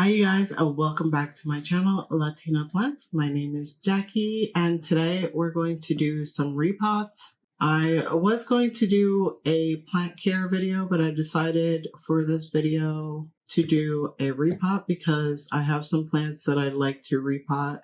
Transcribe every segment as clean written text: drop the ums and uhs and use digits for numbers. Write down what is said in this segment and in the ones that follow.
Hi you guys, welcome back to my channel, Latina Plants. My name is Jackie and today we're going to do some repots. I was going to do a plant care video, but I decided for this video to do a repot because I have some plants that I'd like to repot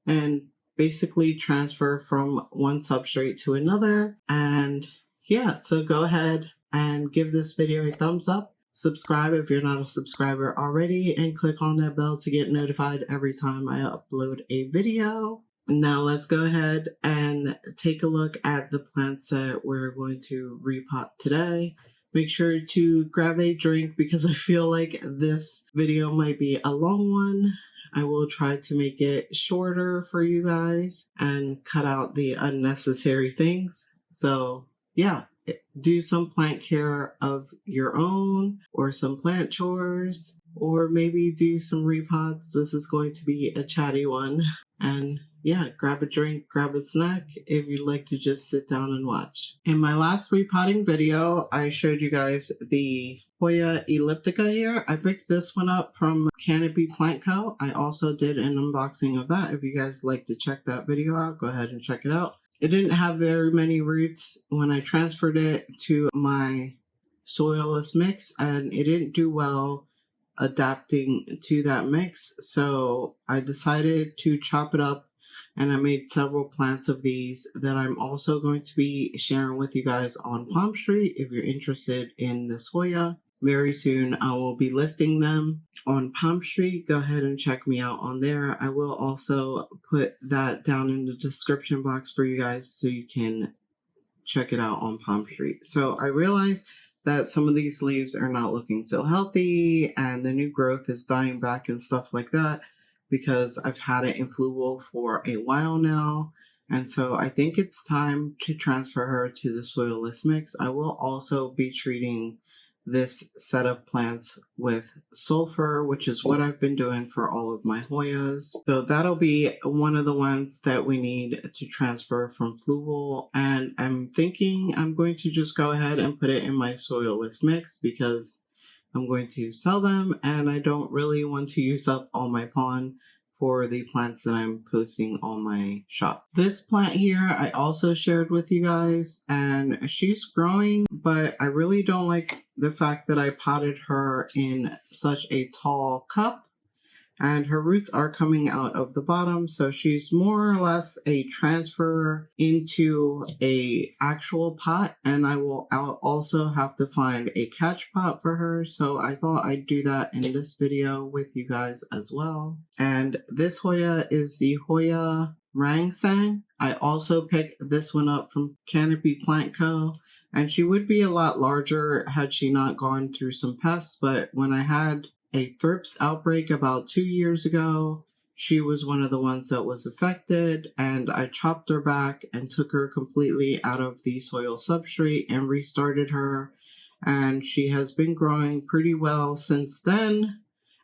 and basically transfer from one substrate to another. And yeah, so go ahead and give this video a thumbs up. Subscribe if you're not a subscriber already, and click on that bell to get notified every time I upload a video. Now let's go ahead and take a look at the plants that we're going to repot today. Make sure to grab a drink because I feel like this video might be a long one. I will try to make it shorter for you guys and cut out the unnecessary things. So yeah. Do some plant care of your own or some plant chores, or maybe do some repots. This is going to be a chatty one. And yeah, grab a drink, grab a snack if you'd like to just sit down and watch. In my last repotting video, I showed you guys the Hoya elliptica here. I picked this one up from Canopy Plant Co. I also did an unboxing of that. If you guys like to check that video out, go ahead and check it out. It didn't have very many roots when I transferred it to my soilless mix, and it didn't do well adapting to that mix. So I decided to chop it up, and I made several plants of these that I'm also going to be sharing with you guys on PalmStreet if you're interested in this Hoya. Very soon I will be listing them on PalmStreet. Go ahead and check me out on there. I will also put that down in the description box for you guys so you can check it out on PalmStreet. So I realized that some of these leaves are not looking so healthy and the new growth is dying back and stuff like that because I've had it in Fluval for a while now. And so I think it's time to transfer her to the soilless mix. I will also be treating this set of plants with sulfur, which is what I've been doing for all of my Hoyas. So that'll be one of the ones that we need to transfer from Fluval. And I'm thinking I'm going to just go ahead and put it in my soilless mix because I'm going to sell them and I don't really want to use up all my pollen for the plants that I'm posting on my shop. This plant here I also shared with you guys and she's growing, but I really don't like the fact that I potted her in such a tall cup and her roots are coming out of the bottom, so she's more or less a transfer into a actual pot, and I'll also have to find a catch pot for her, so I thought I'd do that in this video with you guys as well. And this Hoya is the Hoya Rangsang. I also picked this one up from Canopy Plant Co. And she would be a lot larger had she not gone through some pests, but when I had a thrips outbreak about 2 years ago, she was one of the ones that was affected, and I chopped her back and took her completely out of the soil substrate and restarted her, and she has been growing pretty well since then,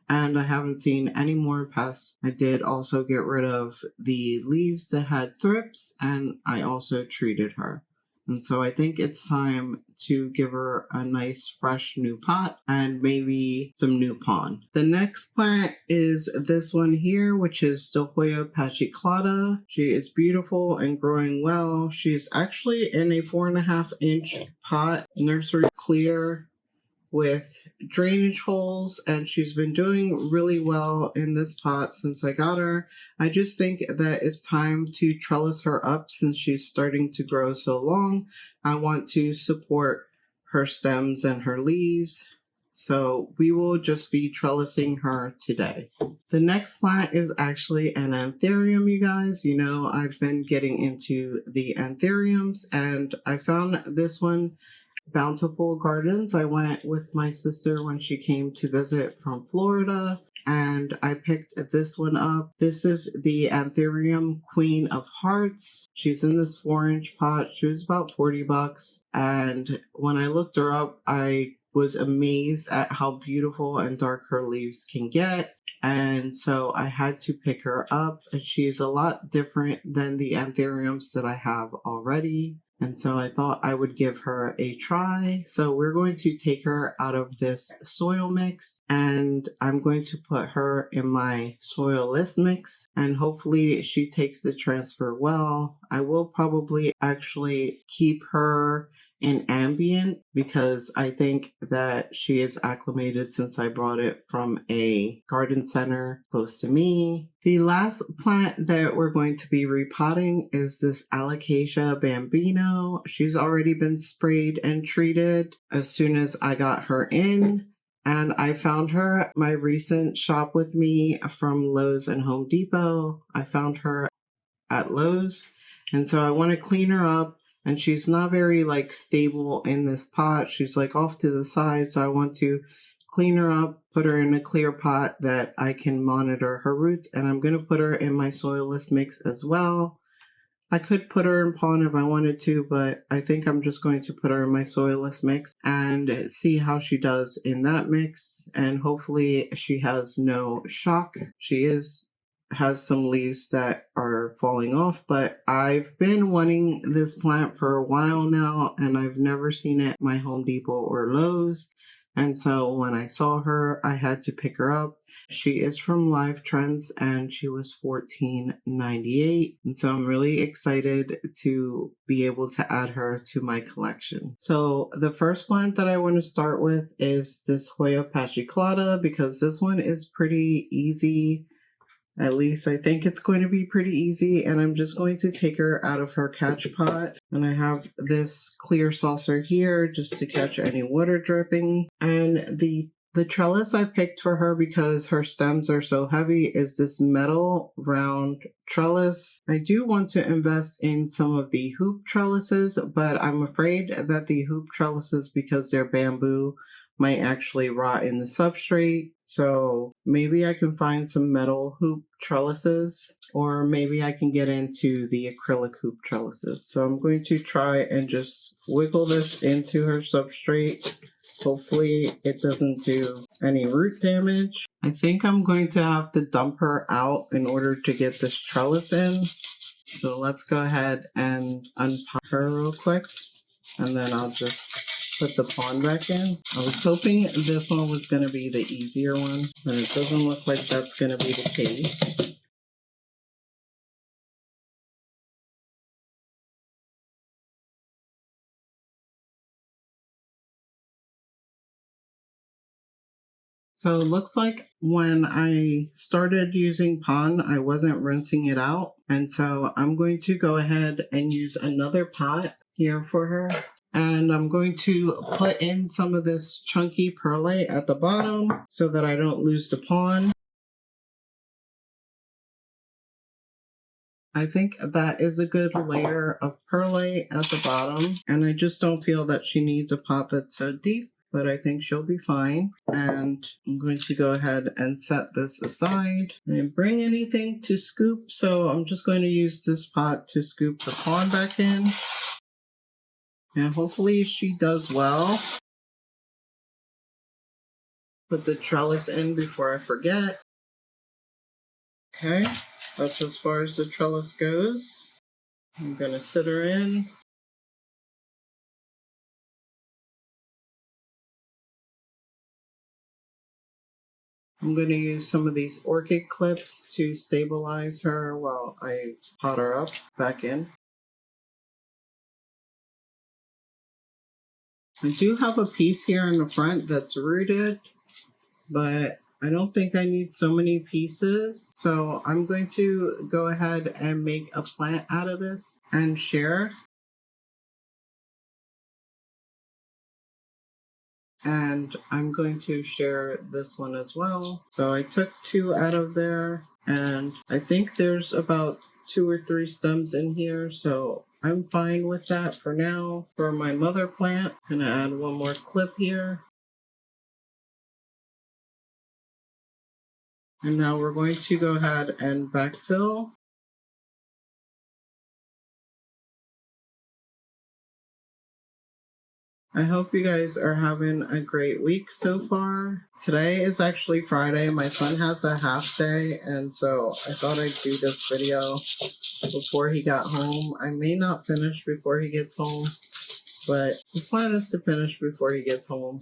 and I haven't seen any more pests. I did also get rid of the leaves that had thrips, and I also treated her. And so I think it's time to give her a nice fresh new pot and maybe some new pond. The next plant is this one here, which is the Hoya pachiclata. She is beautiful and growing well. She's actually in a 4.5 inch pot, nursery clear, with drainage holes, and she's been doing really well in this pot since I got her. I just think that it's time to trellis her up since she's starting to grow so long. I want to support her stems and her leaves, so we will just be trellising her today. The next plant is actually an Anthurium, you guys. You know, I've been getting into the Anthuriums, and I found this one, Bountiful Gardens. I went with my sister when she came to visit from Florida, and I picked this one up. This is the Anthurium Queen of Hearts. She's in this 4-inch pot. She was about 40 bucks, and when I looked her up, I was amazed at how beautiful and dark her leaves can get. And so I had to pick her up, and she's a lot different than the Anthuriums that I have already. And so I thought I would give her a try. So we're going to take her out of this soil mix and I'm going to put her in my soilless mix and hopefully she takes the transfer well. I will probably actually keep her in ambient because I think that she is acclimated since I brought it from a garden center close to me. The last plant that we're going to be repotting is this Alocasia bambino. She's already been sprayed and treated as soon as I got her in. And I found her at my recent shop with me from Lowe's and Home Depot. I found her at Lowe's. And so I want to clean her up. And she's not very stable in this pot. She's off to the side. So I want to clean her up, put her in a clear pot that I can monitor her roots. And I'm going to put her in my soilless mix as well. I could put her in pond if I wanted to, but I think I'm just going to put her in my soilless mix and see how she does in that mix. And hopefully she has no shock. She has some leaves that are falling off, but I've been wanting this plant for a while now and I've never seen it at my Home Depot or Lowe's. And so when I saw her, I had to pick her up. She is from Live Trends and she was $14.98. And so I'm really excited to be able to add her to my collection. So the first plant that I want to start with is this Hoya pasciclata because this one is pretty easy. At least I think it's going to be pretty easy, and I'm just going to take her out of her catch pot. And I have this clear saucer here just to catch any water dripping. And the trellis I picked for her because her stems are so heavy is this metal round trellis. I do want to invest in some of the hoop trellises, but I'm afraid that the hoop trellises, because they're bamboo, might actually rot in the substrate. So maybe I can find some metal hoop trellises, or maybe I can get into the acrylic hoop trellises. So I'm going to try and just wiggle this into her substrate. Hopefully it doesn't do any root damage. I think I'm going to have to dump her out in order to get this trellis in. So let's go ahead and unpop her real quick, and then I'll just put the pond back in. I was hoping this one was going to be the easier one, but it doesn't look like that's going to be the case. So it looks like when I started using pond, I wasn't rinsing it out. And so I'm going to go ahead and use another pot here for her. And I'm going to put in some of this chunky perlite at the bottom so that I don't lose the pond. I think that is a good layer of perlite at the bottom. And I just don't feel that she needs a pot that's so deep, but I think she'll be fine. And I'm going to go ahead and set this aside. I didn't bring anything to scoop, so I'm just going to use this pot to scoop the pond back in. And hopefully she does well. Put the trellis in before I forget. Okay, that's as far as the trellis goes. I'm going to sit her in. I'm going to use some of these orchid clips to stabilize her while I pot her up back in. I do have a piece here in the front that's rooted, but I don't think I need so many pieces. So I'm going to go ahead and make a plant out of this and share. And I'm going to share this one as well. So I took 2 out of there, and I think there's about 2 or 3 stems in here, so I'm fine with that for now. For my mother plant, I'm gonna add one more clip here. And now we're going to go ahead and backfill. I hope you guys are having a great week so far. Today is actually Friday. My son has a half day, and so I thought I'd do this video before he got home. I may not finish before he gets home, but the plan is to finish before he gets home.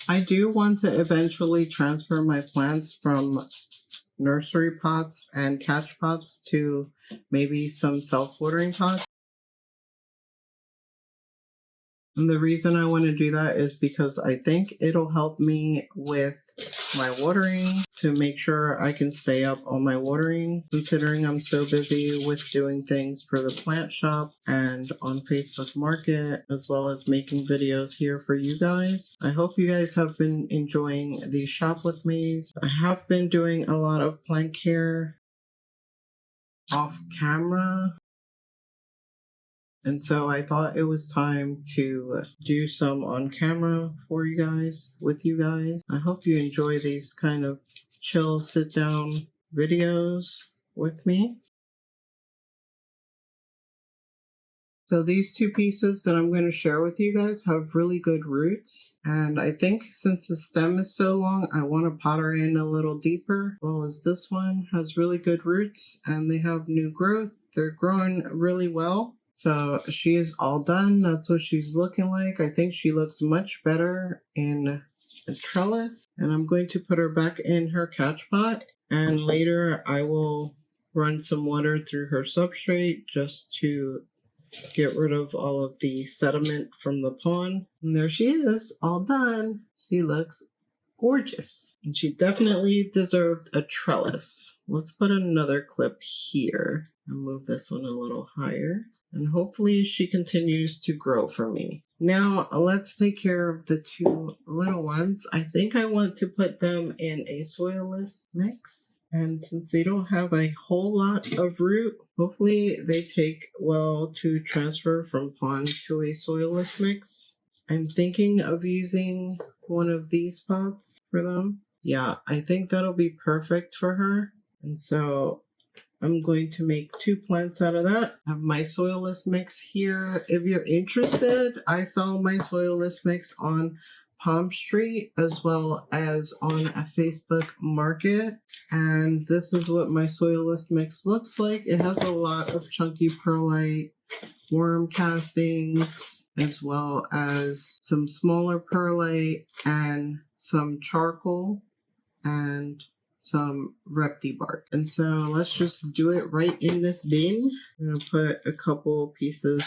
I do want to eventually transfer my plants from nursery pots and catch pots to maybe some self-watering pots. And the reason I want to do that is because I think it'll help me with my watering to make sure I can stay up on my watering, considering I'm so busy with doing things for the plant shop and on Facebook Market, as well as making videos here for you guys. I hope you guys have been enjoying these shop with me's. I have been doing a lot of plant care off camera. And so I thought it was time to do some on camera for you guys, with you guys. I hope you enjoy these kind of chill sit down videos with me. So these two pieces that I'm going to share with you guys have really good roots. And I think since the stem is so long, I want to potter in a little deeper. As well as this one has really good roots and they have new growth. They're growing really well. So she is all done. That's what she's looking like. I think she looks much better in a trellis. And I'm going to put her back in her catch pot. And later I will run some water through her substrate just to get rid of all of the sediment from the pond. And there she is, all done. She looks gorgeous. And she definitely deserved a trellis. Let's put another clip here and move this one a little higher. And hopefully she continues to grow for me. Now let's take care of the two little ones. I think I want to put them in a soilless mix. And since they don't have a whole lot of root, hopefully they take well to transfer from pond to a soilless mix. I'm thinking of using one of these pots for them. Yeah, I think that'll be perfect for her. And so I'm going to make 2 plants out of that. I have my soilless mix here. If you're interested, I sell my soilless mix on PalmStreet as well as on a Facebook Market. And this is what my soilless mix looks like. It has a lot of chunky perlite, worm castings, as well as some smaller perlite and some charcoal and some repti bark. And so let's just do it right in this bin. I'm going to put a couple pieces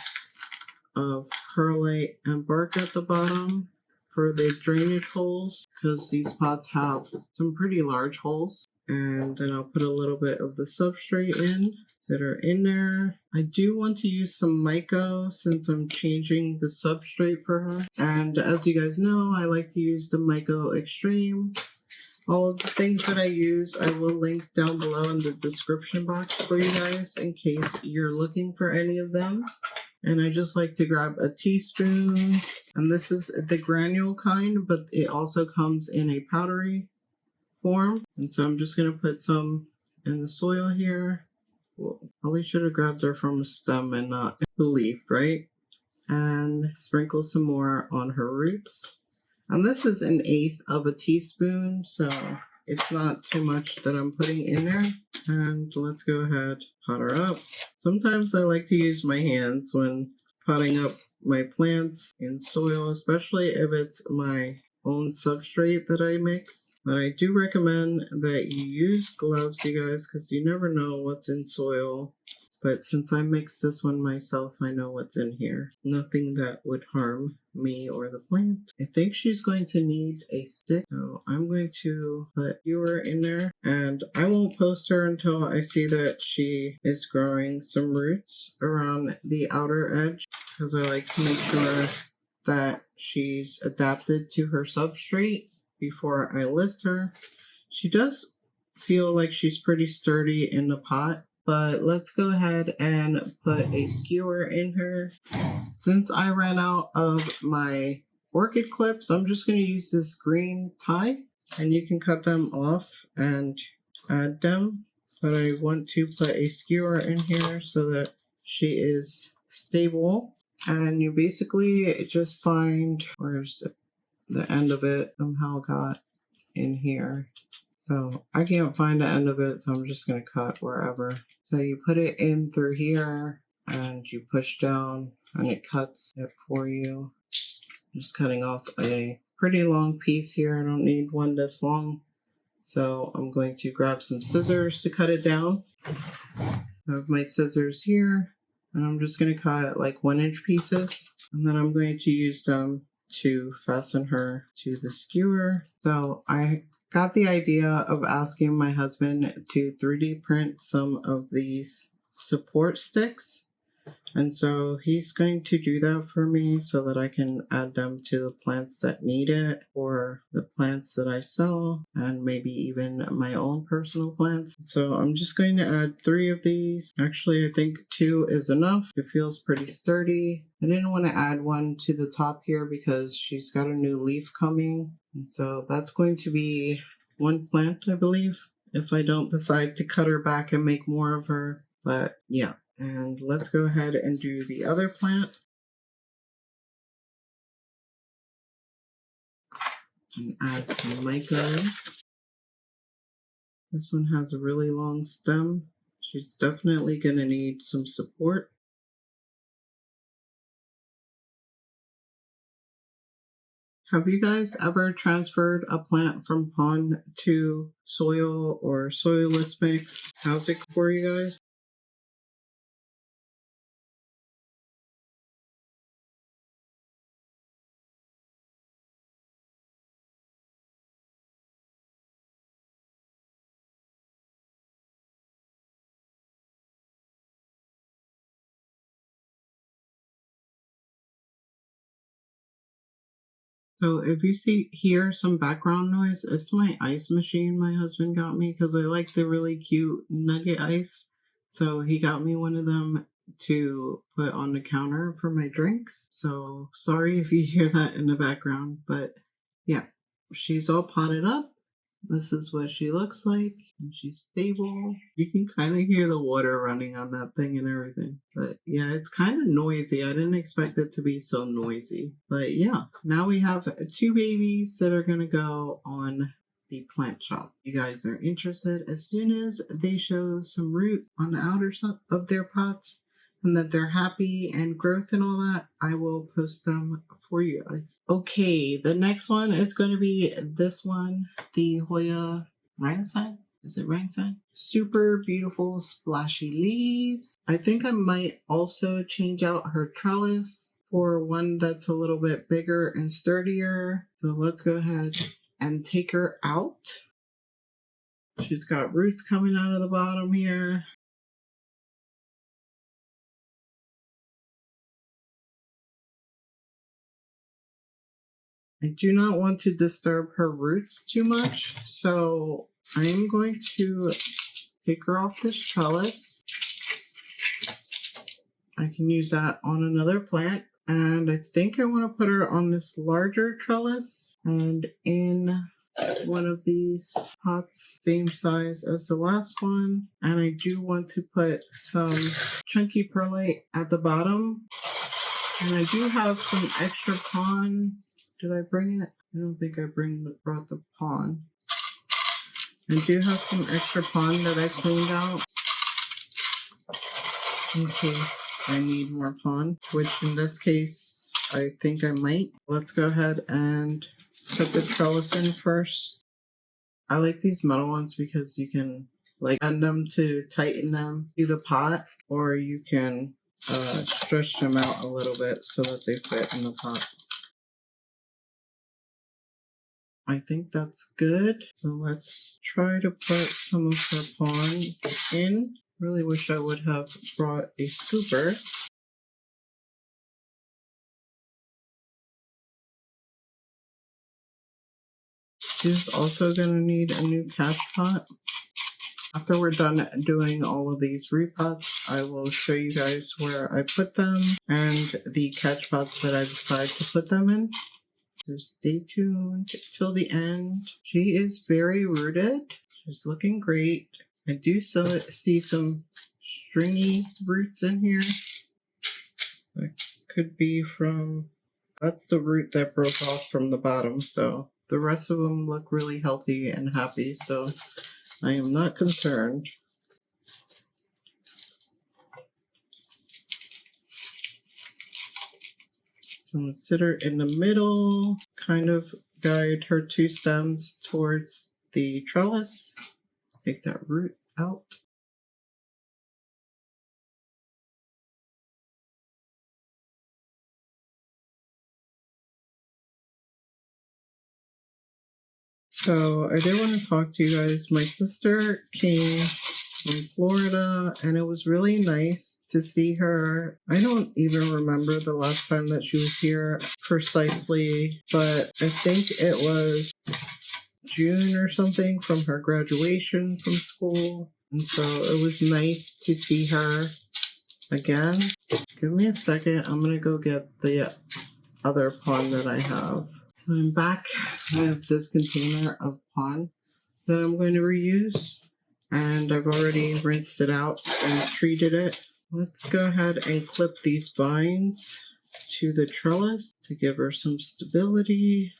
of perlite and bark at the bottom for the drainage holes, because these pots have some pretty large holes. And then I'll put a little bit of the substrate in that are in there. I do want to use some Myco since I'm changing the substrate for her. And as you guys know, I like to use the Myco Extreme. All of the things that I use, I will link down below in the description box for you guys in case you're looking for any of them. And I just like to grab a teaspoon. And this is the granule kind, but it also comes in a powdery form. And so I'm just going to put some in the soil here. Well, probably should have grabbed her from a stem and not the leaf, right? And sprinkle some more on her roots. And this is 1/8 of a teaspoon, so it's not too much that I'm putting in there. And let's go ahead, pot her up. Sometimes I like to use my hands when potting up my plants in soil, especially if it's my own substrate that I mix. But I do recommend that you use gloves, you guys, because you never know what's in soil. But since I mixed this one myself, I know what's in here. Nothing that would harm me or the plant. I think she's going to need a stick, so I'm going to put fewer in there. And I won't post her until I see that she is growing some roots around the outer edge, because I like to make sure that she's adapted to her substrate before I list her. She does feel like she's pretty sturdy in the pot. But let's go ahead and put a skewer in her. Since I ran out of my orchid clips, I'm just going to use this green tie. And you can cut them off and add them but I want to put a skewer in here so that she is stable. And you basically just find, where's the end of it somehow got in here. So I can't find the end of it, so I'm just going to cut wherever. So you put it in through here and you push down and it cuts it for you. Just cutting off a pretty long piece here. I don't need one this long. So I'm going to grab some scissors to cut it down. I have my scissors here and I'm just going to cut like 1-inch pieces. And then I'm going to use them to fasten her to the skewer. So I got the idea of asking my husband to 3D print some of these support sticks. And so he's going to do that for me so that I can add them to the plants that need it, or the plants that I sell, and maybe even my own personal plants. So I'm just going to add 3 of these. Actually, I think 2 is enough. It feels pretty sturdy. I didn't want to add one to the top here because she's got a new leaf coming. And so that's going to be 1 plant, I believe, if I don't decide to cut her back and make more of her. But yeah. And let's go ahead and do the other plant. And add some mica. This one has a really long stem. She's definitely going to need some support. Have you guys ever transferred a plant from pond to soil or soilless mix? How's it for you guys? So if you hear some background noise, it's my ice machine my husband got me because I like the really cute nugget ice. So he got me one of them to put on the counter for my drinks. So sorry if you hear that in the background, but yeah, she's all potted up. This is what she looks like, and she's stable. You can kind of hear the water running on that thing and everything. But yeah, it's kind of noisy. I didn't expect it to be so noisy. But yeah, now we have 2 babies that are going to go on the plant shop. You guys are interested as soon as they show some root on the outer side of their pots and that they're happy and growth and all that, I will post them for you guys. Okay, the next one is going to be this one, the Hoya Rangside. Is it Rangside? Super beautiful splashy leaves. I think I might also change out her trellis for one that's a little bit bigger and sturdier. So let's go ahead and take her out. She's got roots coming out of the bottom here. I do not want to disturb her roots too much, so I'm going to take her off this trellis. I can use that on another plant, and I think I want to put her on this larger trellis and in one of these pots, same size as the last one. And I do want to put some chunky perlite at the bottom, and I do have some extra pond. Did I bring it? I don't think I brought the pond. I do have some extra pond that I cleaned out in case I need more pond, which in this case, I think I might. Let's go ahead and put the trellis in first. I like these metal ones because you can like bend them to tighten them to the pot, or you can stretch them out a little bit so that they fit in the pot. I think that's good. So let's try to put some of her pond in. Really wish I would have brought a scooper. She's also going to need a new catch pot. After we're done doing all of these repots, I will show you guys where I put them and the catch pots that I decide to put them in. So stay tuned till the end. She is very rooted. She's looking great. I do see some stringy roots in here. That could be from, that's the root that broke off from the bottom. So the rest of them look really healthy and happy. So I am not concerned. So I'm going to sit her in the middle, kind of guide her two stems towards the trellis. Take that root out. So I did want to talk to you guys. My sister came from Florida, and it was really nice to see her. I don't even remember the last time that she was here precisely, but I think it was June or something from her graduation from school. And so it was nice to see her again. Give me a second. I'm going to go get the other pond that I have. So I'm back. I have this container of pond that I'm going to reuse, and I've already rinsed it out and treated it. Let's go ahead and clip these vines to the trellis to give her some stability.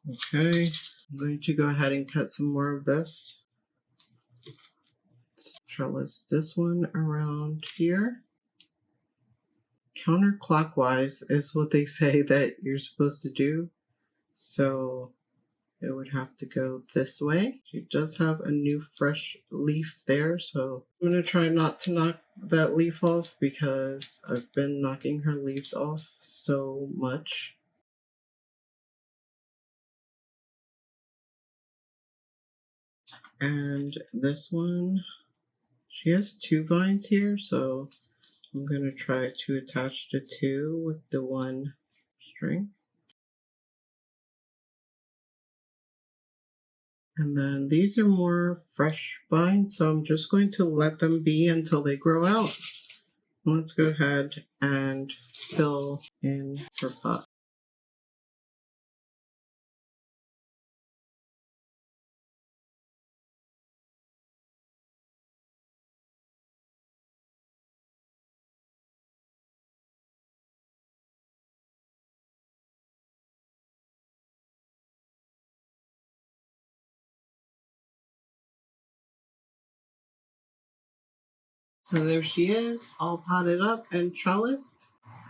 Okay, I'm going to go ahead and cut some more of this. Let's trellis this one around here. Counterclockwise is what they say that you're supposed to do. So it would have to go this way. She does have a new fresh leaf there, so I'm going to try not to knock that leaf off because I've been knocking her leaves off so much. And this one, she has two vines here, so I'm going to try to attach the two with the one string. And then these are more fresh vines, so I'm just going to let them be until they grow out. Let's go ahead and fill in her pot. So there she is, all potted up and trellised.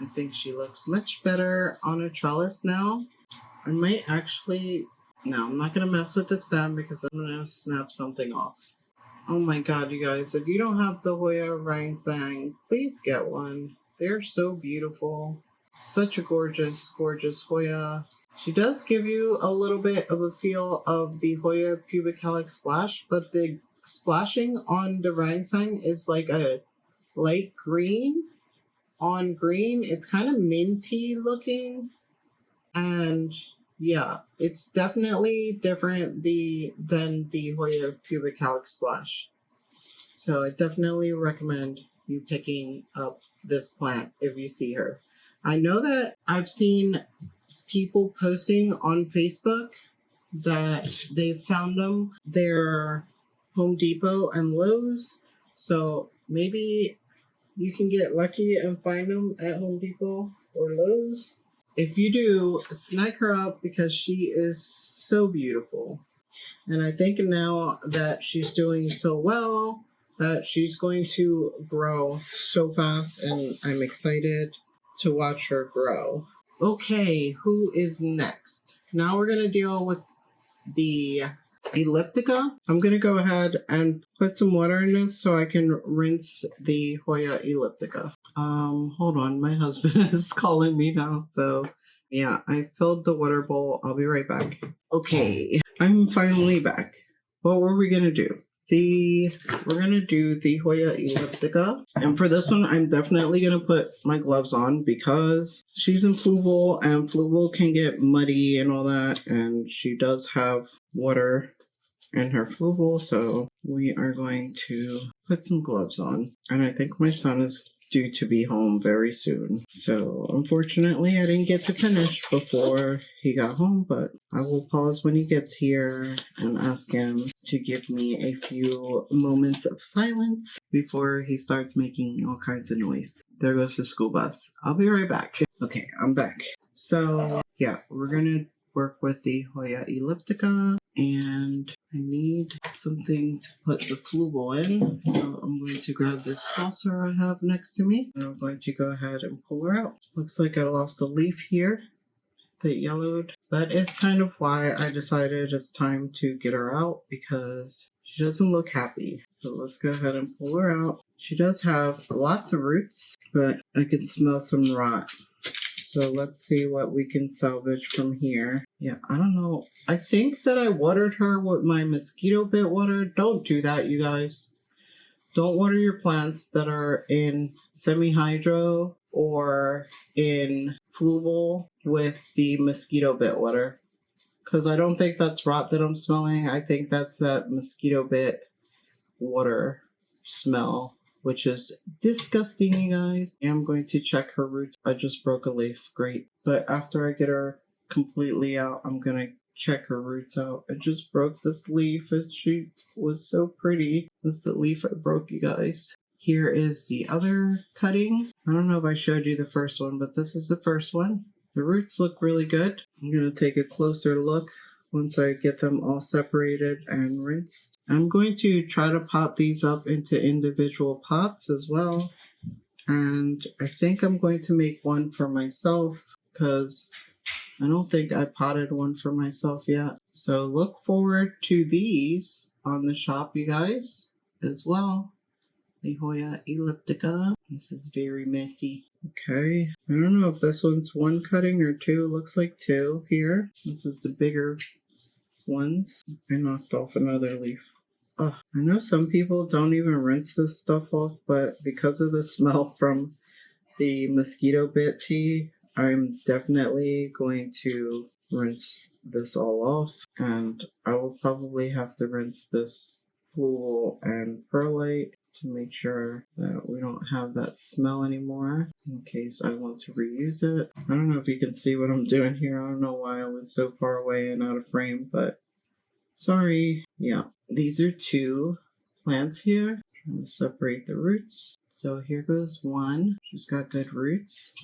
I think she looks much better on a trellis now. I might actually, no, I'm not going to mess with the stem because I'm going to snap something off. Oh my god, you guys, if you don't have the Hoya Rangsang, please get one. They're so beautiful. Such a gorgeous, gorgeous Hoya. She does give you a little bit of a feel of the Hoya pubic calyx splash, but the splashing on the Rangsang is like a light green on green. It's kind of minty looking, and yeah, it's definitely different than the Hoya pubic calyx splash. So I definitely recommend you picking up this plant if you see her. I know that I've seen people posting on Facebook that they've found them. They're Home Depot and Lowe's. So maybe you can get lucky and find them at Home Depot or Lowe's. If you do, snag her up because she is so beautiful. And I think now that she's doing so well, that she's going to grow so fast, and I'm excited to watch her grow. Okay, who is next? Now we're going to deal with the elliptica. I'm going to go ahead and put some water in this so I can rinse the Hoya elliptica. Hold on, my husband is calling me now. So yeah, I filled the water bowl. I'll be right back. Okay, I'm finally back. What were we going to do? We're going to do the Hoya elliptica. And for this one, I'm definitely going to put my gloves on because she's in fluval and fluval can get muddy and all that. And she does have water in her fluval. So we are going to put some gloves on. And I think my son is due to be home very soon. So unfortunately, I didn't get to finish before he got home, but I will pause when he gets here and ask him to give me a few moments of silence before he starts making all kinds of noise. There goes the school bus. I'll be right back. Okay, I'm back. So yeah, we're gonna work with the Hoya elliptica, and I need something to put the flugel in. So I'm going to grab this saucer I have next to me, and I'm going to go ahead and pull her out. Looks like I lost a leaf here that yellowed. That is kind of why I decided it's time to get her out, because she doesn't look happy. So let's go ahead and pull her out. She does have lots of roots, but I can smell some rot. So let's see what we can salvage from here. Yeah, I don't know. I think that I watered her with my mosquito bit water. Don't do that, you guys. Don't water your plants that are in semi-hydro or in flugel with the mosquito bit water. Because I don't think that's rot that I'm smelling. I think that's that mosquito bit water smell, which is disgusting, you guys. I'm going to check her roots. I just broke a leaf. Great. But after I get her completely out, I'm going to check her roots out. I just broke this leaf, and she was so pretty. That's the leaf I broke, you guys. Here is the other cutting. I don't know if I showed you the first one, but this is the first one. The roots look really good. I'm going to take a closer look once I get them all separated and rinsed. I'm going to try to pot these up into individual pots as well. And I think I'm going to make one for myself, because I don't think I potted one for myself yet. So look forward to these on the shop, you guys, as well. The Hoya elliptica. This is very messy. Okay, I don't know if this one's one cutting or two. Looks like two here. This is the bigger ones. I knocked off another leaf. Oh, I know some people don't even rinse this stuff off, but because of the smell from the mosquito bit tea, I'm definitely going to rinse this all off, and I will probably have to rinse this flugel and perlite to make sure that we don't have that smell anymore in case I want to reuse it. I don't know if you can see what I'm doing here. I don't know why I was so far away and out of frame, but sorry. Yeah, these are two plants here. I'm going to separate the roots. So here goes one. She's got good roots,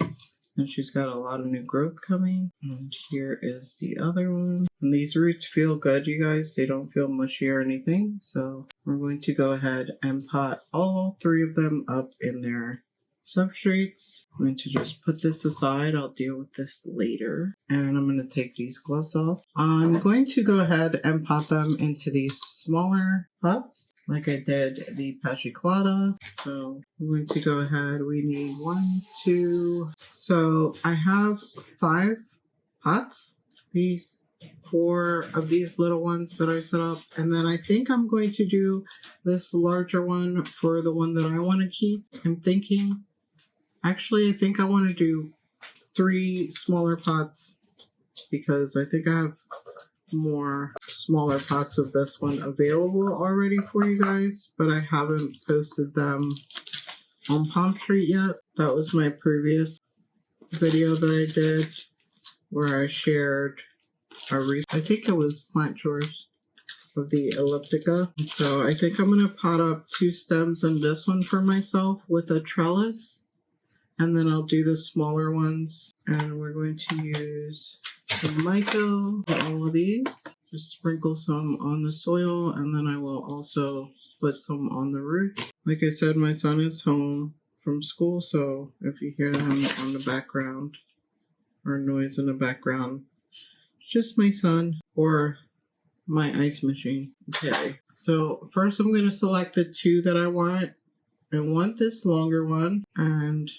and she's got a lot of new growth coming. And here is the other one. And these roots feel good, you guys. They don't feel mushy or anything. So we're going to go ahead and pot all three of them up in their substrates. I'm going to just put this aside. I'll deal with this later. And I'm going to take these gloves off. I'm going to go ahead and pot them into these smaller pots, like I did the Pachiclata. So I'm going to go ahead. We need 1, 2. So I have 5 pots. These 4 of these little ones that I set up. And then I think I'm going to do this larger one for the one that I want to keep. I'm thinking, actually, I think I want to do 3 smaller pots, because I think I have more smaller pots of this one available already for you guys, but I haven't posted them on PalmStreet yet. That was my previous video that I did where I shared I think it was plant chores of the elliptica. So I think I'm going to pot up 2 stems in this one for myself with a trellis, and then I'll do the smaller ones, and we're going to use some mico for all of these. Just sprinkle some on the soil, and then I will also put some on the roots. Like I said, my son is home from school, so if you hear him on the background or noise in the background, it's just my son or my ice machine. Okay, so first I'm going to select the 2 that I want. I want this longer one and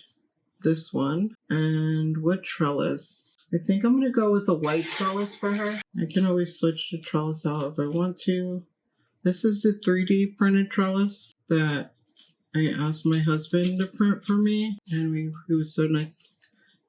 this one. And what trellis? I think I'm going to go with a white trellis for her. I can always switch the trellis out if I want to. This is a 3D printed trellis that I asked my husband to print for me, and he was so nice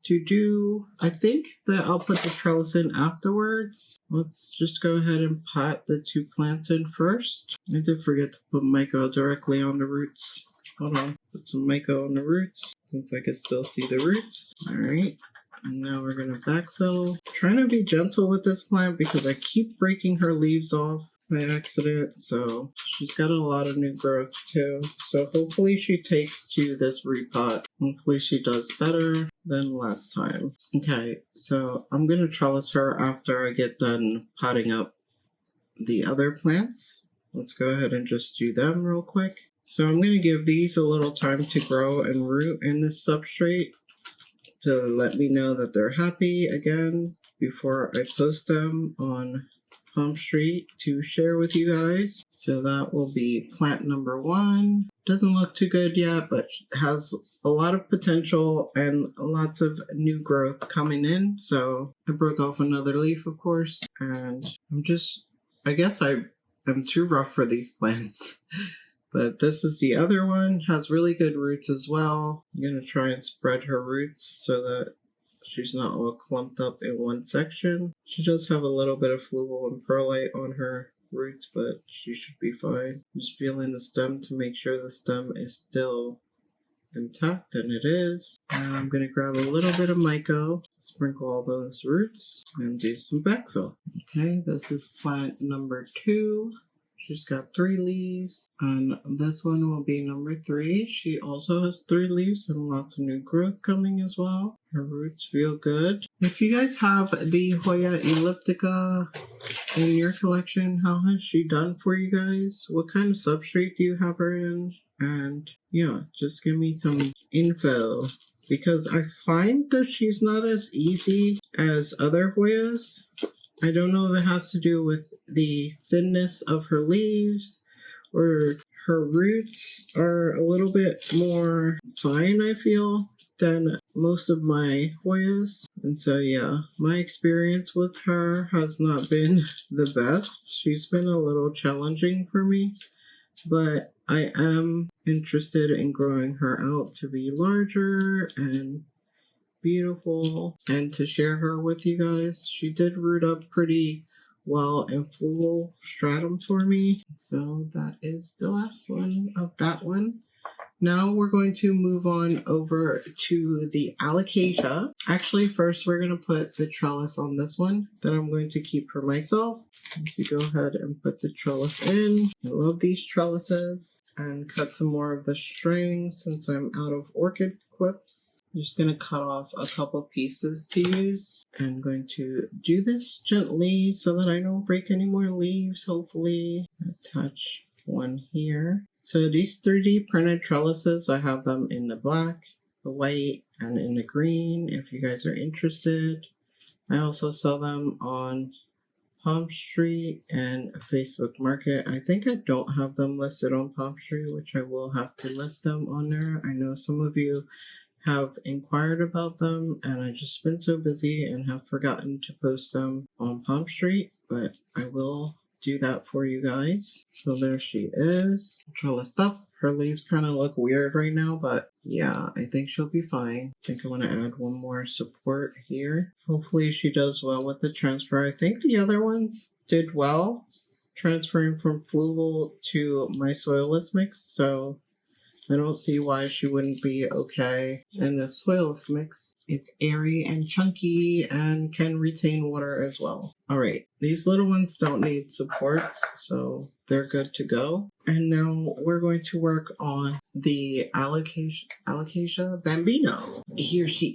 to do. I think that I'll put the trellis in afterwards. Let's just go ahead and pot the 2 plants in first. I did forget to put mico directly on the roots. Hold on. Put some mica on the roots since I can still see the roots. Alright. And now we're going to backfill. Trying to be gentle with this plant because I keep breaking her leaves off by accident. So she's got a lot of new growth too. So hopefully she takes to this repot. Hopefully she does better than last time. Okay, so I'm going to trellis her after I get done potting up the other plants. Let's go ahead and just do them real quick. So I'm going to give these a little time to grow and root in this substrate to let me know that they're happy again before I post them on PalmStreet to share with you guys. So that will be plant number 1. Doesn't look too good yet, but has a lot of potential and lots of new growth coming in. So I broke off another leaf, of course, and I guess I'm too rough for these plants. But this is the other one, has really good roots as well. I'm going to try and spread her roots so that she's not all clumped up in one section. She does have a little bit of fluval and perlite on her roots, but she should be fine. Just feeling the stem to make sure the stem is still intact, and it is. And I'm going to grab a little bit of mica, sprinkle all those roots, and do some backfill. Okay, this is plant number 2. She's got 3 leaves, and this one will be number 3. She also has 3 leaves and lots of new growth coming as well. Her roots feel good. If you guys have the Hoya elliptica in your collection, how has she done for you guys? What kind of substrate do you have her in? And yeah, just give me some info, because I find that she's not as easy as other Hoyas. I don't know if it has to do with the thinness of her leaves or her roots are a little bit more fine, I feel, than most of my Hoyas. And so yeah, my experience with her has not been the best. She's been a little challenging for me, but I am interested in growing her out to be larger and beautiful and to share her with you guys. She did root up pretty well in full stratum for me. So that is the last one of that one. Now we're going to move on over to the Alocasia. Actually, first we're going to put the trellis on this one that I'm going to keep for myself. So go ahead and put the trellis in. I love these trellises. And cut some more of the string since I'm out of orchid clips. I'm just going to cut off a couple pieces to use. I'm going to do this gently so that I don't break any more leaves, hopefully. Attach one here. So these 3D printed trellises, I have them in the black, the white, and in the green if you guys are interested. I also sell them on PalmStreet and Facebook Market. I think I don't have them listed on PalmStreet, which I will have to list them on there. I know some of you have inquired about them, and I've just been so busy and have forgotten to post them on PalmStreet, but I will do that for you guys. So there she is, trellised up. Her leaves kind of look weird right now, but yeah, I think she'll be fine. I think I want to add one more support here. Hopefully she does well with the transfer. I think the other ones did well transferring from fluval to my soilless mix, so I don't see why she wouldn't be okay in the soilless mix. It's airy and chunky and can retain water as well. All right, these little ones don't need supports, so they're good to go. And now we're going to work on the Alocasia Bambino. Here she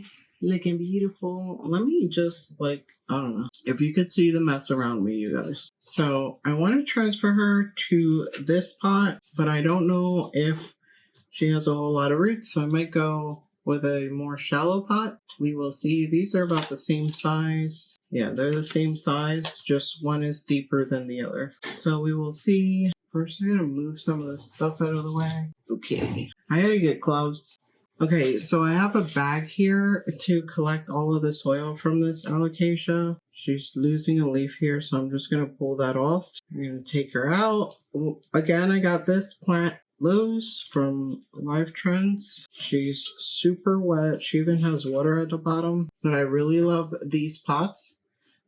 is, looking beautiful. Let me just I don't know if you could see the mess around me, you guys. So I want to transfer her to this pot, but I don't know if she has a whole lot of roots, so I might go with a more shallow pot. We will see. These are about the same size. Yeah, they're the same size, just one is deeper than the other. So we will see. First, I'm going to move some of this stuff out of the way. Okay, I gotta get gloves. Okay, so I have a bag here to collect all of the soil from this Alocasia. She's losing a leaf here, so I'm just going to pull that off. I'm going to take her out. Again, I got this plant loose from Live Trends. She's super wet. She even has water at the bottom. But I really love these pots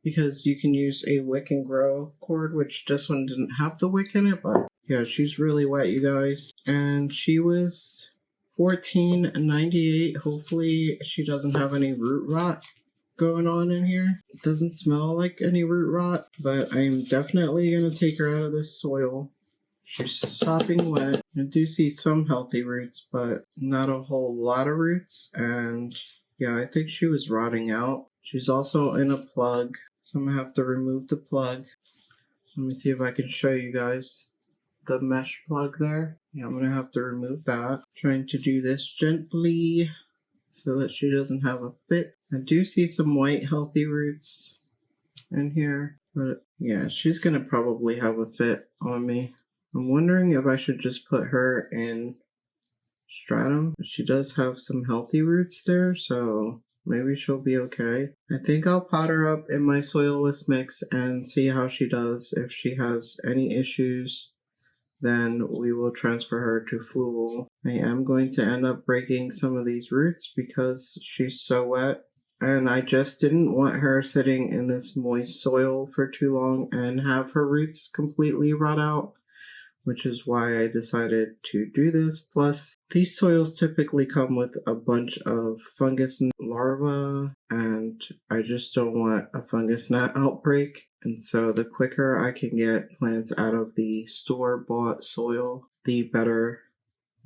because you can use a wick and grow cord, which this one didn't have the wick in it, but Yeah, she's really wet, you guys. And she was $14.98. Hopefully she doesn't have any root rot going on in here. It doesn't smell like any root rot, but I'm definitely going to take her out of this soil. She's sopping wet. I do see some healthy roots, but not a whole lot of roots. And yeah, I think she was rotting out. She's also in a plug, so I'm going to have to remove the plug. Let me see if I can show you guys the mesh plug there. Yeah, I'm gonna have to remove that. Trying to do this gently so that she doesn't have a fit. I do see some white healthy roots in here, but yeah, she's gonna probably have a fit on me. I'm wondering if I should just put her in stratum. She does have some healthy roots there, so maybe she'll be okay. I think I'll pot her up in my soilless mix and see how she does. If she has any issues, then we will transfer her to fluval. I am going to end up breaking some of these roots because she's so wet. And I just didn't want her sitting in this moist soil for too long and have her roots completely rot out, which is why I decided to do this. Plus, these soils typically come with a bunch of fungus larvae, and I just don't want a fungus gnat outbreak. And so the quicker I can get plants out of the store-bought soil, the better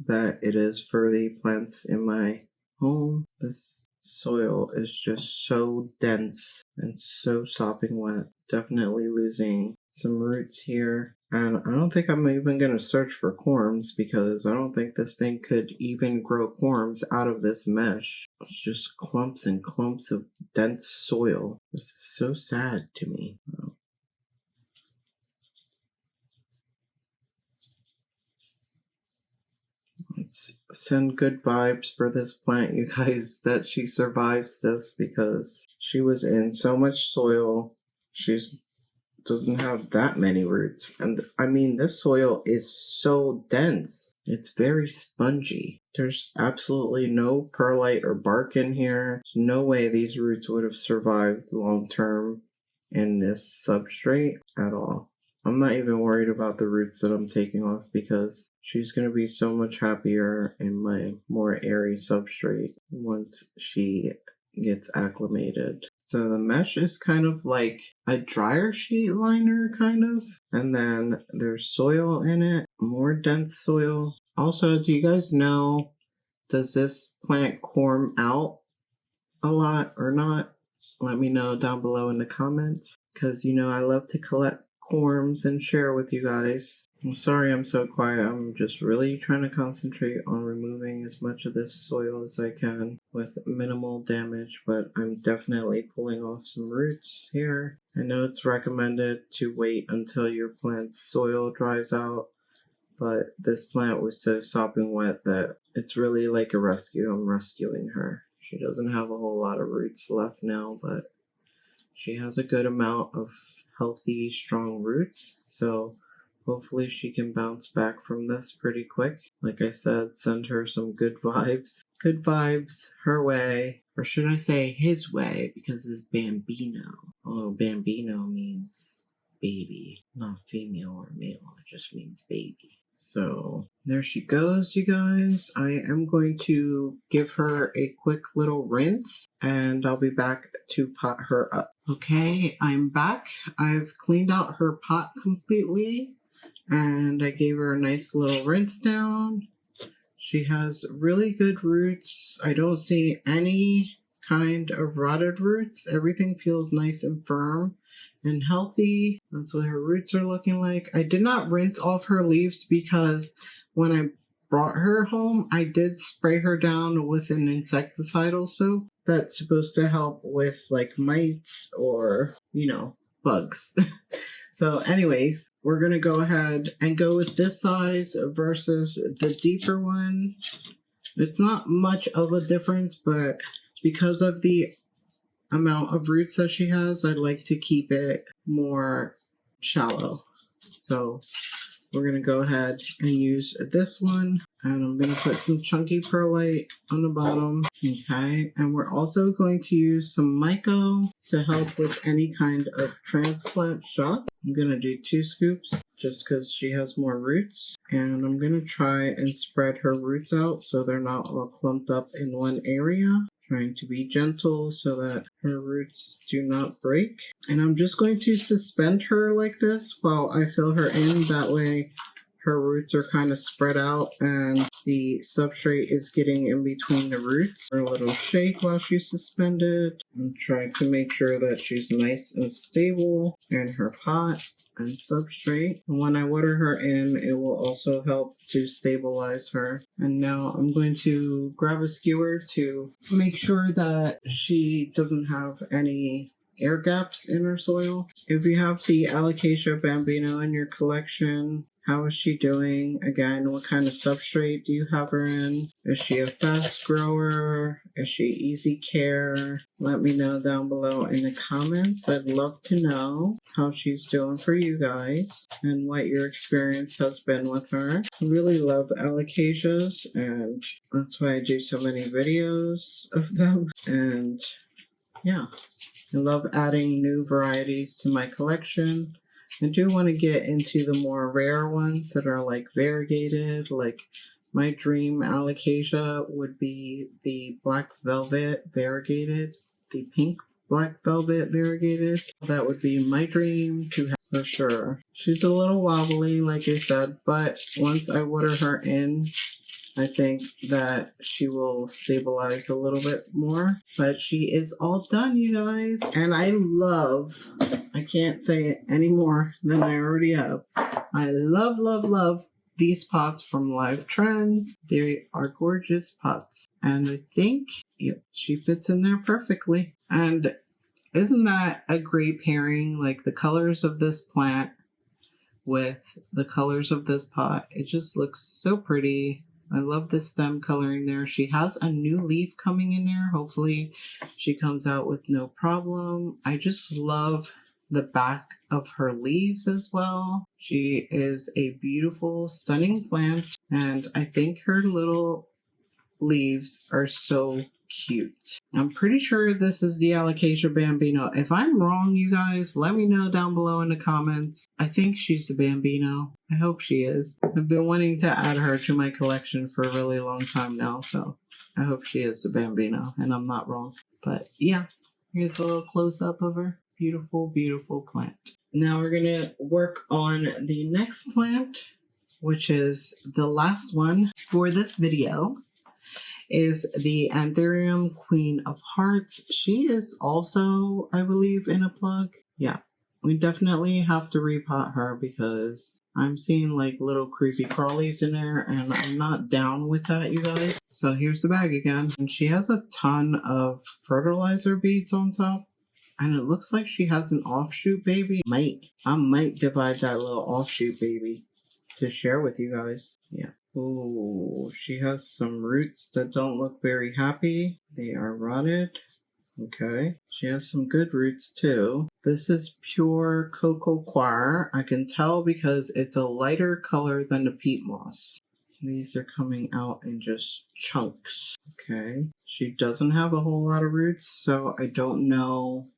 that it is for the plants in my home. This soil is just so dense and so sopping wet. Definitely losing some roots here. And I don't think I'm even going to search for corms because I don't think this thing could even grow corms out of this mesh. It's just clumps and clumps of dense soil. This is so sad to me. Let's send good vibes for this plant, you guys, that she survives this because she was in so much soil. She's doesn't have that many roots. And I mean, this soil is so dense. It's very spongy. There's absolutely no perlite or bark in here. There's no way these roots would have survived long term in this substrate at all. I'm not even worried about the roots that I'm taking off because she's going to be so much happier in my more airy substrate once she gets acclimated. So the mesh is kind of like a dryer sheet liner, kind of. And then there's soil in it, more dense soil. Also, do you guys know, does this plant corm out a lot or not? Let me know down below in the comments. Because, you know, I love to collect corms and share with you guys. I'm sorry I'm so quiet. I'm just really trying to concentrate on removing as much of this soil as I can with minimal damage, but I'm definitely pulling off some roots here. I know it's recommended to wait until your plant's soil dries out, but this plant was so sopping wet that it's really like a rescue. I'm rescuing her. She doesn't have a whole lot of roots left now, but she has a good amount of healthy, strong roots, so hopefully she can bounce back from this pretty quick. Like I said, send her some good vibes. Good vibes her way. Or should I say his way, because it's Bambino. Oh, Bambino means baby, not female or male. It just means baby. So there she goes, you guys. I am going to give her a quick little rinse and I'll be back to pot her up. Okay, I'm back. I've cleaned out her pot completely and I gave her a nice little rinse down. She has really good roots. I don't see any kind of rotted roots. Everything feels nice and firm and healthy. That's what her roots are looking like. I did not rinse off her leaves because when I brought her home, I did spray her down with an insecticidal soap that's supposed to help with like mites or, you know, bugs. So anyways, we're going to go ahead and go with this size versus the deeper one. It's not much of a difference, but because of the amount of roots that she has, I'd like to keep it more shallow. So we're going to go ahead and use this one. And I'm going to put some chunky perlite on the bottom. Okay. And we're also going to use some myco to help with any kind of transplant shock. I'm going to do 2 scoops just because she has more roots. And I'm going to try and spread her roots out so they're not all clumped up in one area. Trying to be gentle so that her roots do not break. And I'm just going to suspend her like this while I fill her in. That way her roots are kind of spread out and the substrate is getting in between the roots. A little shake while she's suspended. I'm trying to make sure that she's nice and stable in her pot and substrate. And when I water her in, it will also help to stabilize her. And now I'm going to grab a skewer to make sure that she doesn't have any air gaps in her soil. If you have the Alocasia bambino in your collection, how is she doing? Again, what kind of substrate do you have her in? Is she a fast grower? Is she easy care? Let me know down below in the comments. I'd love to know how she's doing for you guys and what your experience has been with her. I really love Alocasias, and that's why I do so many videos of them. And yeah, I love adding new varieties to my collection. I do want to get into the more rare ones that are like variegated. Like my dream Alocasia would be the black velvet variegated, the pink black velvet variegated. That would be my dream to have for sure. She's a little wobbly, like I said, but once I water her in, I think that she will stabilize a little bit more. But she is all done, you guys. And I can't say it any more than I already have. I love, love, love these pots from Live Trends. They are gorgeous pots. And I think she fits in there perfectly. And isn't that a great pairing? Like the colors of this plant with the colors of this pot. It just looks so pretty. I love the stem coloring there. She has a new leaf coming in there. Hopefully she comes out with no problem. I just love the back of her leaves as well. She is a beautiful, stunning plant. And I think her little leaves are so cute. I'm pretty sure this is the Alocasia bambino. If I'm wrong, you guys, let me know down below in the comments. I think she's the bambino. I hope she is. I've been wanting to add her to my collection for a really long time now, so I hope she is the bambino and I'm not wrong. But yeah, here's a little close-up of her. Beautiful, beautiful plant. Now we're gonna work on the next plant, which is the last one for this video. Is the Anthurium Queen of Hearts. She is also, I believe, in a plug. Yeah, we definitely have to repot her because I'm seeing like little creepy crawlies in there and I'm not down with that, you guys. So here's the bag again. And she has a ton of fertilizer beads on top. And it looks like she has an offshoot baby. I might divide that little offshoot baby to share with you guys. Yeah. Oh, she has some roots that don't look very happy. They are rotted. Okay. She has some good roots too. This is pure cocoa coir. I can tell because it's a lighter color than the peat moss. These are coming out in just chunks. Okay. She doesn't have a whole lot of roots, so I don't know.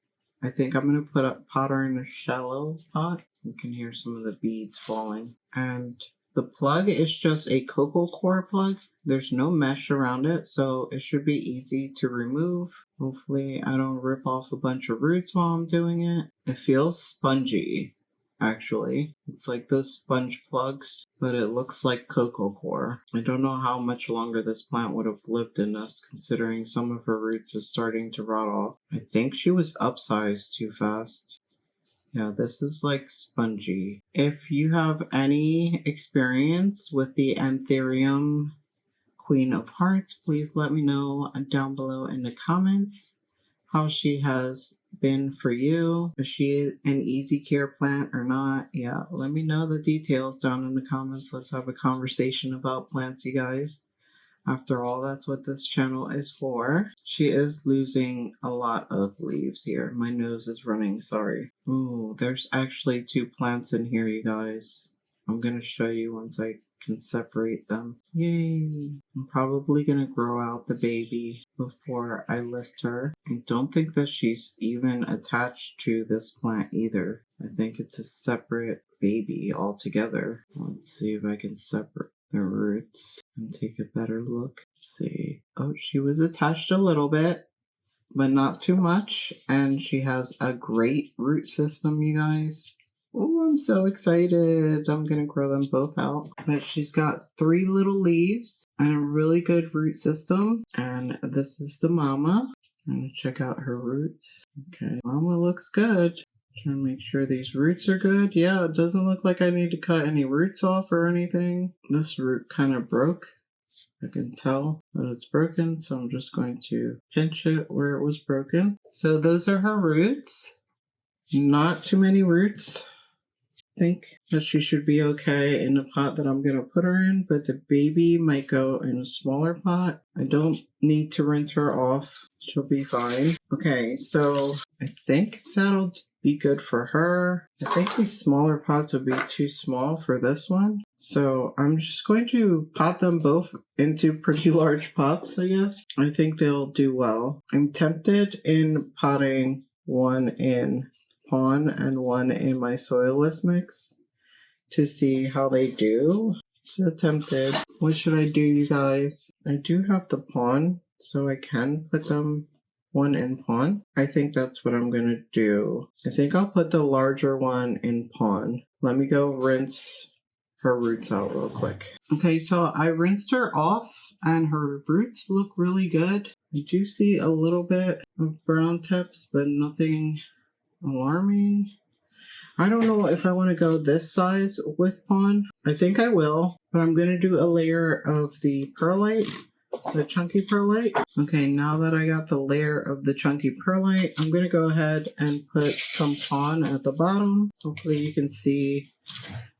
I think I'm going to pot her in a shallow pot. You can hear some of the beads falling. And the plug is just a cocoa coir plug. There's no mesh around it, so it should be easy to remove. Hopefully I don't rip off a bunch of roots while I'm doing it. It feels spongy, actually. It's like those sponge plugs, but it looks like cocoa coir. I don't know how much longer this plant would have lived in us, considering some of her roots are starting to rot off. I think she was upsized too fast. Yeah, this is like spongy. If you have any experience with the Anthurium Queen of Hearts, please let me know down below in the comments how she has been for you. Is she an easy care plant or not? Yeah, let me know the details down in the comments. Let's have a conversation about plants, you guys. After all, that's what this channel is for. She is losing a lot of leaves here. My nose is running, sorry. Ooh, there's actually 2 plants in here, you guys. I'm going to show you once I can separate them. Yay! I'm probably going to grow out the baby before I list her. I don't think that she's even attached to this plant either. I think it's a separate baby altogether. Let's see if I can separate the roots and take a better look. Let's see. Oh, she was attached a little bit, but not too much. And she has a great root system, you guys. Oh, I'm so excited. I'm going to grow them both out. But she's got 3 little leaves and a really good root system. And this is the mama. I'm going to check out her roots. Okay, mama looks good. Trying to make sure these roots are good. Yeah, it doesn't look like I need to cut any roots off or anything. This root kind of broke. I can tell that it's broken, so I'm just going to pinch it where it was broken. So those are her roots. Not too many roots. I think that she should be okay in the pot that I'm going to put her in, but the baby might go in a smaller pot. I don't need to rinse her off. She'll be fine. Okay, so I think that'll be good for her. I think these smaller pots would be too small for this one. So I'm just going to pot them both into pretty large pots, I guess. I think they'll do well. I'm tempted in potting one in Pon and one in my soilless mix to see how they do. So tempted. What should I do, you guys? I do have the Pon, so I can put them one in Pon. I think that's what I'm gonna do. I think I'll put the larger one in Pon. Let me go rinse her roots out real quick. Okay, so I rinsed her off and her roots look really good. I do see a little bit of brown tips, but nothing alarming. I don't know if I want to go this size with Pon. I think I will, but I'm going to do a layer of the perlite, the chunky perlite. Okay, now that I got the layer of the chunky perlite, I'm going to go ahead and put some Pon at the bottom. Hopefully you can see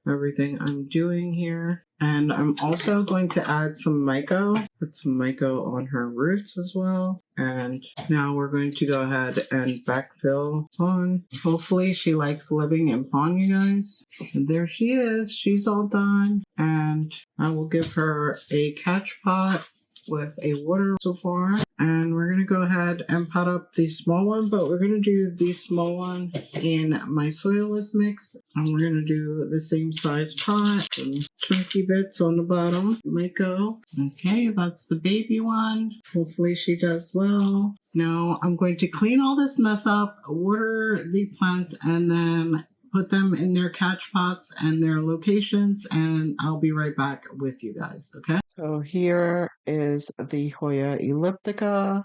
everything I'm doing here. And I'm also going to add some mico. Put some mico on her roots as well. And now we're going to go ahead and backfill Pon. Hopefully she likes living in Pon, you guys. And there she is. She's all done. And I will give her a catch pot with a water so far. And we're going to go ahead and pot up the small one, but we're going to do the small one in my soilless mix. And we're going to do the same size pot. Some chunky bits on the bottom might go. Okay, that's the baby one. Hopefully she does well. Now I'm going to clean all this mess up, water the plants, and then put them in their catch pots and their locations, and I'll be right back with you guys, okay? So here is the Hoya elliptica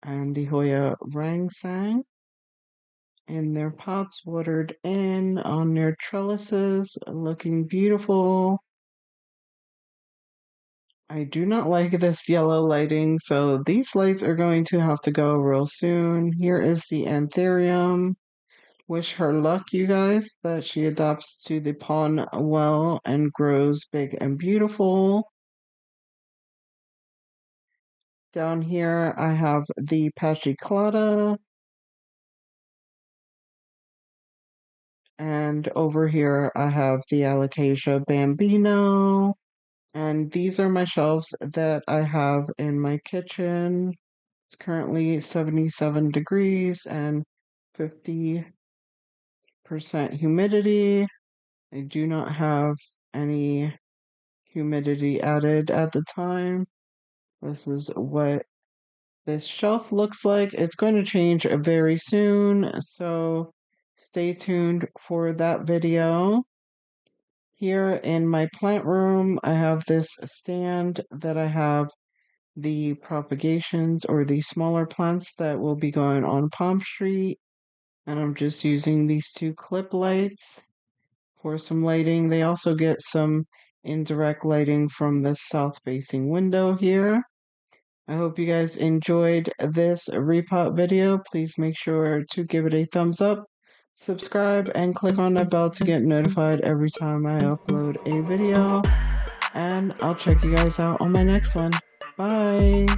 and the Hoya rangsang in their pots, watered in on their trellises, looking beautiful. I do not like this yellow lighting, so these lights are going to have to go real soon. Here is the Anthurium. Wish her luck, you guys, that she adapts to the pond well and grows big and beautiful. Down here, I have the Pachylata. And over here, I have the Alocasia Bambino. And these are my shelves that I have in my kitchen. It's currently 77 degrees and 50% humidity. I do not have any humidity added at the time. This is what this shelf looks like. It's going to change very soon, so stay tuned for that video. Here in my plant room, I have this stand that I have the propagations or the smaller plants that will be going on PalmStreet, and I'm just using these 2 clip lights for some lighting. They also get some indirect lighting from the south-facing window here. I hope you guys enjoyed this repot video. Please make sure to give it a thumbs up, subscribe, and click on that bell to get notified every time I upload a video. And I'll check you guys out on my next one. Bye!